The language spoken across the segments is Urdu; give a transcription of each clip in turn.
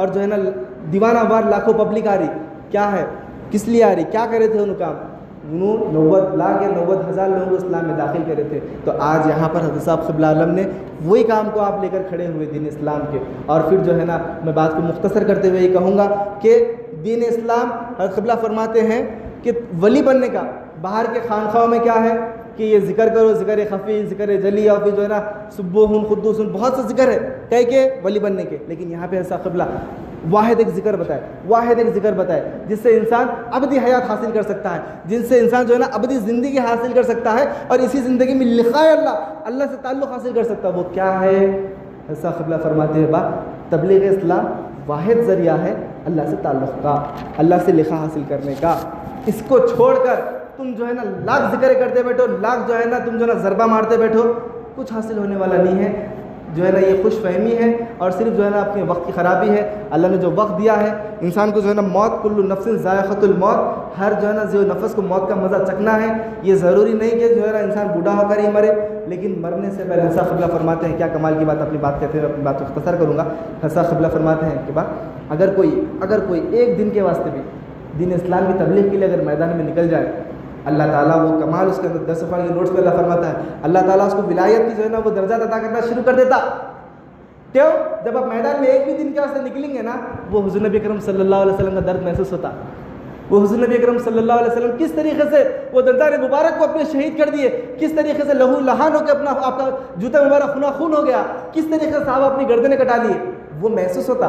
اور جو ہے نا دیوانہ وار لاکھوں پبلک آ رہی. کیا ہے؟ کس لیے آ رہی؟ کیا کرے تھے ان کام؟ انہوں 90 لاکھ یا 90,000 لوگوں کو اسلام میں داخل کرے تھے. تو آج یہاں پر حضرت صاحب قبلہ عالم نے وہی کام کو آپ لے کر کھڑے ہوئے دین اسلام کے. اور پھر جو ہے نا میں بات کو مختصر کرتے ہوئے یہ کہوں گا کہ دین اسلام حضرت قبلہ فرماتے ہیں کہ ولی بننے کا باہر کے خانقاہوں میں کیا ہے کہ یہ ذکر کرو، ذکر خفی، ذکر جلی، اور پھر جو ہے نا سبوحن قدوسن، بہت سے ذکر ہے کہہ کے ولی بننے کے. لیکن یہاں پہ ایسا قبلہ واحد ایک ذکر بتائے جس سے انسان ابدی حیات حاصل کر سکتا ہے، جن سے انسان جو ہے نا ابدی زندگی حاصل کر سکتا ہے اور اسی زندگی میں لقاء اللہ سے تعلق حاصل کر سکتا ہے. وہ کیا ہے؟ ایسا قبلہ فرماتے ہیں تبلیغ اسلام واحد ذریعہ ہے اللہ سے تعلق کا، اللہ سے لقاء حاصل کرنے کا. اس کو چھوڑ کر تم جو ہے نا لاکھ ذکر کرتے بیٹھو، لاکھ جو ہے نا تم جو ہے نا ضربہ مارتے بیٹھو، کچھ حاصل ہونے والا نہیں ہے. جو ہے نا یہ خوش فہمی ہے اور صرف جو ہے نا اپنے وقت کی خرابی ہے. اللہ نے جو وقت دیا ہے انسان کو جو ہے نا موت، کل نفس ذائقۃ الموت، ہر جو ہے نا جو نفس کو موت کا مزہ چکھنا ہے. یہ ضروری نہیں کہ جو ہے نا انسان بوڑھا ہو کر ہی مرے، لیکن مرنے سے پہلے حضرت قبلہ فرماتے ہیں، کیا کمال کی بات، اپنی بات کہتے ہیں، اپنی بات کو اختصار کروں گا. حضرت قبلہ فرماتے ہیں کہ اگر کوئی ایک دن کے واسطے بھی دین اسلام کی تبلیغ کے لیے اگر میدان میں نکل جائے، اللہ تعالیٰ وہ کمال اس کے اندر 10 صفحہ کے نوٹس پہ اللہ فرماتا ہے، اللہ تعالیٰ اس کو ولایت کی جو ہے نا وہ درجات عطا کرنا شروع کر دیتا. کیوں؟ جب آپ میدان میں ایک بھی دن کے واسطے نکلیں گے نا، وہ حضور نبی اکرم صلی اللہ علیہ وسلم کا درد محسوس ہوتا. وہ حضور نبی اکرم صلی اللہ علیہ وسلم کس طریقے سے وہ دندار مبارک کو اپنے شہید کر دیے، کس طریقے سے لہو لہان ہو کے اپنا آپ کا جوتا مبارک خون خون ہو گیا، کس طریقے سے صحابہ اپنی گردنیں کٹا لیے، وہ محسوس ہوتا.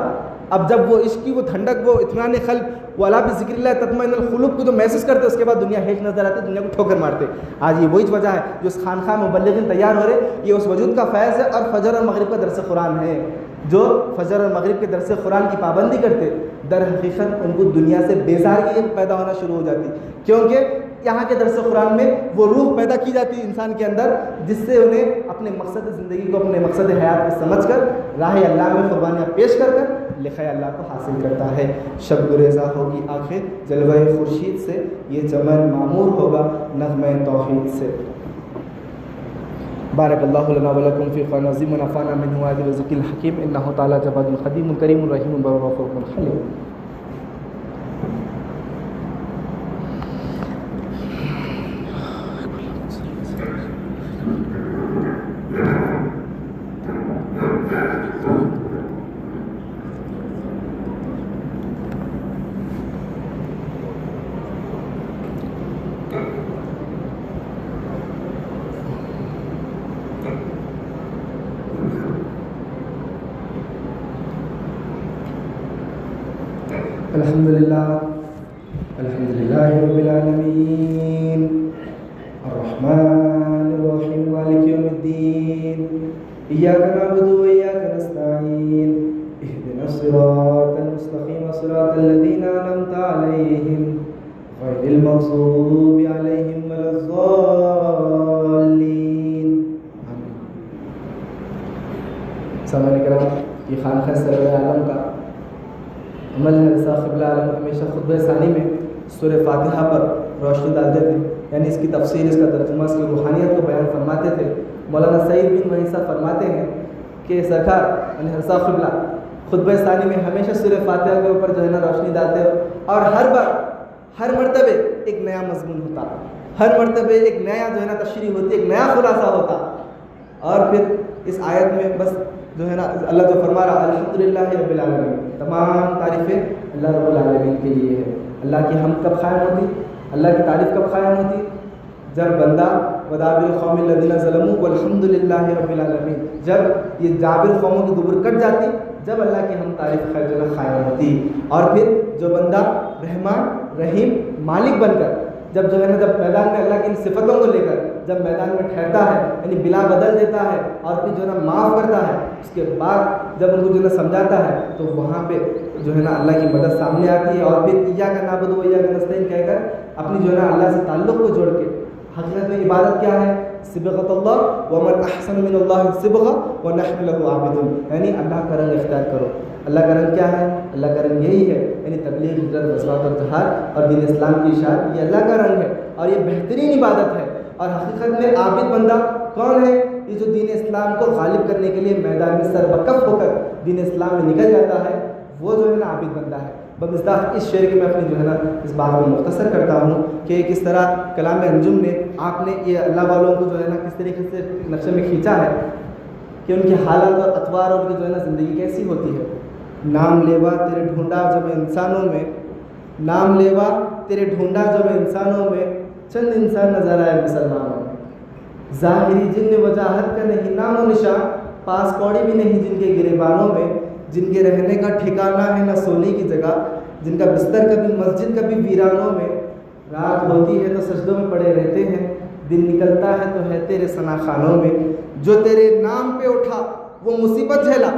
اب جب وہ عشق کی وہ ٹھنڈک، وہ اطمینان قلب، وہ اللہ بذکر اللہ تطمئن القلوب کو جو محسوس کرتے، اس کے بعد دنیا ہیچ نظر آتی، دنیا کو ٹھوکر مارتے. آج یہ وہی وجہ ہے جو اس خانقاہ مبلغین تیار ہو رہے، یہ اس وجود کا فیض ہے. اور فجر اور مغرب کا درس قرآن ہے. جو فجر اور مغرب کے درس قرآن کی پابندی کرتے، در حقیقت ان کو دنیا سے بیزاری پیدا ہونا شروع ہو جاتی، کیونکہ یہاں کے درس قرآن میں وہ روح پیدا کی جاتی ہے انسان کے اندر، جس سے انہیں اپنے مقصد زندگی کو، اپنے مقصد حیات کو سمجھ کر راہ اللہ میں قربانیاں پیش کر لقاء اللہ کو حاصل کرتا ہے. شب گریزاں ہوگی آنکھیں جلوہ خورشید سے، یہ چمن معمور ہوگا نغمہ توحید سے. بارک اللہ لنا ولکم فی قرآن عظیم ونفعنا منہ آیات وذکر الحکیم. انہ تعالی جواد قدیم کریم رحیم بر غفور حلیم. الحمد للہ رب العالمین الرحمن الرحیم مالک یوم الدین ایاک نعبد و ایاک نستعین اہدنا الصراط المستقیم صراط الذین انعمت علیہم غیر المغضوب علیہم ولا الضالین. سامعین کرام، یہ خانقاہ سرور عالم کا عمل ہے. رضا قبلہ عالم ہمیشہ خطبہ ثانی میں سورہ فاتحہ پر روشنی ڈالتے تھے، یعنی اس کی تفسیر، اس کا ترجمہ، اس کی روحانیت کو بیان فرماتے تھے. مولانا سعید بن وحید صاحب فرماتے ہیں کہ سرکار یعنی رضا قبلہ خطبہ ثانی میں ہمیشہ سورہ فاتحہ کے اوپر جو ہے نا روشنی ڈالتے ہو، اور ہر مرتبہ ایک نیا مضمون ہوتا، ہر مرتبہ ایک نیا جو ہے نا تشریح ہوتی، ایک نیا خلاصہ ہوتا. اور پھر اس آیت میں بس جو ہے نا اللہ جو فرما رہا الحمدللہ رب العالمین، تمام تعریفیں اللہ رب العالمین کے لیے ہے. اللہ کی حمد کب قائم ہوتی، اللہ کی تعریف کب قائم ہوتی؟ جب بندہ ودابر القوم الذین ظلموا والحمدللہ رب العالمین، جب یہ جابر قوموں کی دبر کٹ جاتی، جب اللہ کی ہم تعریف قائم ہوتی. اور پھر جو بندہ رحمان رحیم مالک بن کر جب جو ہے نا جب میدان میں اللہ کی ان صفتوں کو لے کر جب میدان میں ٹھہرتا ہے، یعنی بلا بدل دیتا ہے اور پھر جو ہے نا معاف کرتا ہے، اس کے بعد جب ان کو جو ہے نا سمجھاتا ہے، تو وہاں پہ جو ہے نا اللہ کی مدد سامنے آتی ہے. اور پھر ایاک نعبد و ایاک نستعین کہہ کر اپنی جو ہے نا اللہ سے تعلق کو جوڑ کے، حقیقت میں عبادت کیا ہے؟ صبغۃ اللہ ومن احسن من اللہ صبغہ ونحن له عابدون، یعنی اللہ کا رنگ اختیار کرو. اللہ کا رنگ کیا ہے؟ اللہ کا رنگ یہی ہے، یعنی تبلیغ، ہجرت، غزوات اور جہاد اور دین اسلام کی اشاعت، یہ اللہ کا رنگ ہے اور یہ بہترین عبادت ہے. اور حقیقت میں عابد بندہ کون ہے؟ یہ جو دین اسلام کو غالب کرنے کے لیے میدان میں سر بکف ہو کر دین اسلام میں نکل جاتا ہے، وہ جو ہے نا عابد بندہ ہے۔ بمصداق اس شعر کے میں اپنی جو ہے نا اس بات کو مختصر کرتا ہوں کہ کس طرح کلام انجم میں آپ نے یہ اللہ والوں کو جو ہے نا کس طریقے سے نقشے میں کھینچا ہے کہ ان کے حالات اور اطوار اور ان کی جو ہے نا زندگی کیسی ہوتی ہے۔ نام لیوا تیرے ڈھونڈا جب انسانوں میں، نام لیوا تیرے ڈھونڈا جب انسانوں میں، چند انسان نظر آئے مسلمانوں میں، ظاہری جن وجاہت کا نہیں نام و نشان، پاس کوڑی بھی نہیں جن کے گریبانوں میں، جن کے رہنے کا ٹھکانہ ہے نہ سونے کی جگہ، جن کا بستر کبھی مسجد کبھی ویرانوں میں، رات ہوتی ہے تو سجدوں میں پڑے رہتے ہیں، دن نکلتا ہے تو ہے تیرے ثنا خانوں میں، جو تیرے نام پہ اٹھا وہ مصیبت جھیلا،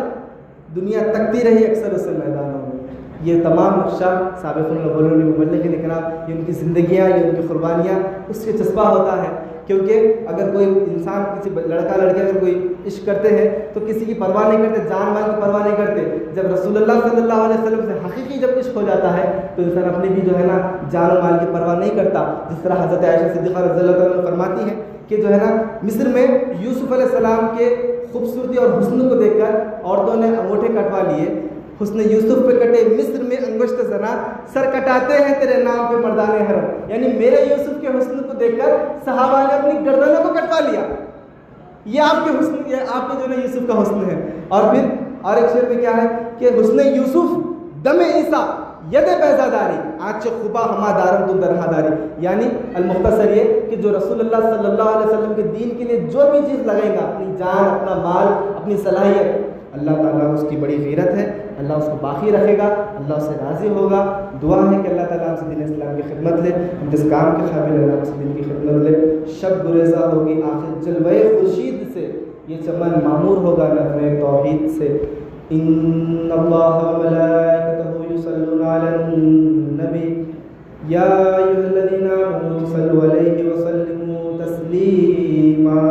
دنیا تکتی رہی اکثر اسے میدانوں میں۔ یہ تمام نقشہ سابقون الاولون مبلغین کرام، یہ ان کی زندگیاں، یہ ان کی قربانیاں، اس سے جذبہ ہوتا ہے، کیونکہ اگر کوئی انسان کسی لڑکا لڑکی اگر کوئی عشق کرتے ہیں تو کسی کی پرواہ نہیں کرتے، جان مال کی پرواہ نہیں کرتے۔ جب رسول اللہ صلی اللہ علیہ وسلم سے حقیقی جب عشق ہو جاتا ہے تو انسان اپنی بھی جو ہے نا جان و مال کی پرواہ نہیں کرتا، جس طرح حضرت عائشہ صدیقہ رضی اللہ تعالیٰ عنہ فرماتی ہے کہ جو ہے نا مصر میں یوسف علیہ السلام کے خوبصورتی اور حسن کو دیکھ کر عورتوں نے انگوٹھے کٹوا لیے، حسن یوسف پہ کٹے مصر میں انگشت زنا، سر کٹاتے ہیں تیرے نام پہ مردان حرم، یعنی میرے یوسف کے حسن کو دیکھ کر صحابہ نے اپنی گردنوں کو کٹوا لیا۔ یہ آپ کے حسن، یہ آپ کے جو ہے یوسف کا حسن ہے۔ اور پھر اور ایک شعر میں کیا ہے کہ حسن یوسف دم عیسیٰ ید بیضاداری آنچ خوبا ہما دارم تم درہاداری، یعنی المختصر یہ کہ جو رسول اللہ صلی اللہ علیہ وسلم کے دین کے لیے جو بھی چیز لگے گا، اپنی جان، اپنا مال، اپنی صلاحیت، اللہ تعالیٰ اس کی بڑی غیرت ہے، اللہ اس کو باقی رکھے گا، اللہ اس سے راضی ہوگا۔ دعا ہے کہ اللہ تعالیٰ ہم سے دین اسلام کی خدمت لے، ہم جس کام کے قابل اللہ ہم سے دین کی خدمت لے۔ شب گریزہ ہوگی آخر جلوہ خورشید سے، یہ چمن معمور ہوگا نغمے توحید سے۔ ان اللہ وملائکتہ یصلون علی النبی یا ایھا الذین آمنوا صلوا علیہ وسلموا تسلیما۔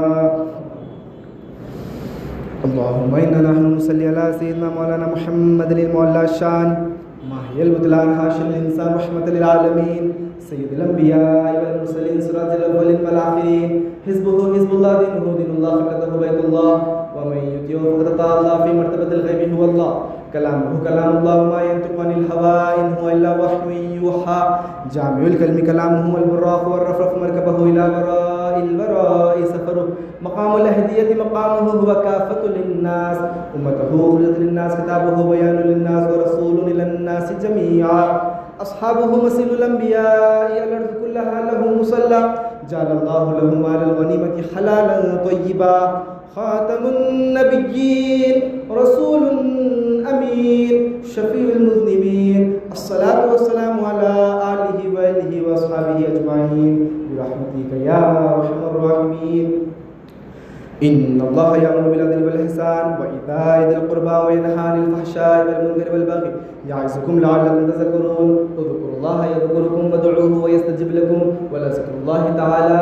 اللهم إنا نحن نصلي على سيدنا مولانا محمد المعلى الشان ماهي البطلان حاشا الإنسان رحمة للعالمين سيد الأنبياء والمرسلين سراج الأولين والآخرين حزبه حزب الله دينه دين الله فقده بيت الله ومن يطيعه فقد أطاع الله في مرتبة الغيب هو الله كلامه كلام الله ما ينطق عن الهوى إن هو إلا وحي يوحى جامع الكلم كلامه والبراق والرفرف مركبه إلى وراء الوراء سفره مقام الأهدية مقامه هو كافة للناس أمته خرجت للناس كتابه بيان للناس ورسول إلى الناس جميعا أصحابه مثل الأنبياء الأرض كلها له مصلى جعل الله لهم على الغنيمة حلالا طيبا خاتم النبيين رسول أمين شفيع المذنبين الصلاة والسلام على آله وآله وأصحابه أجمعين برحمتك يا أرحم الراحمين إن الله يأمر بالعدل والإحسان وإيتاء ذي القربى وينهى عن الفحشاء والمنكر والبغي يعظكم لعلكم تذكرون اذكروا الله يذكركم وادعوه ويستجب لكم ولذكر الله تعالى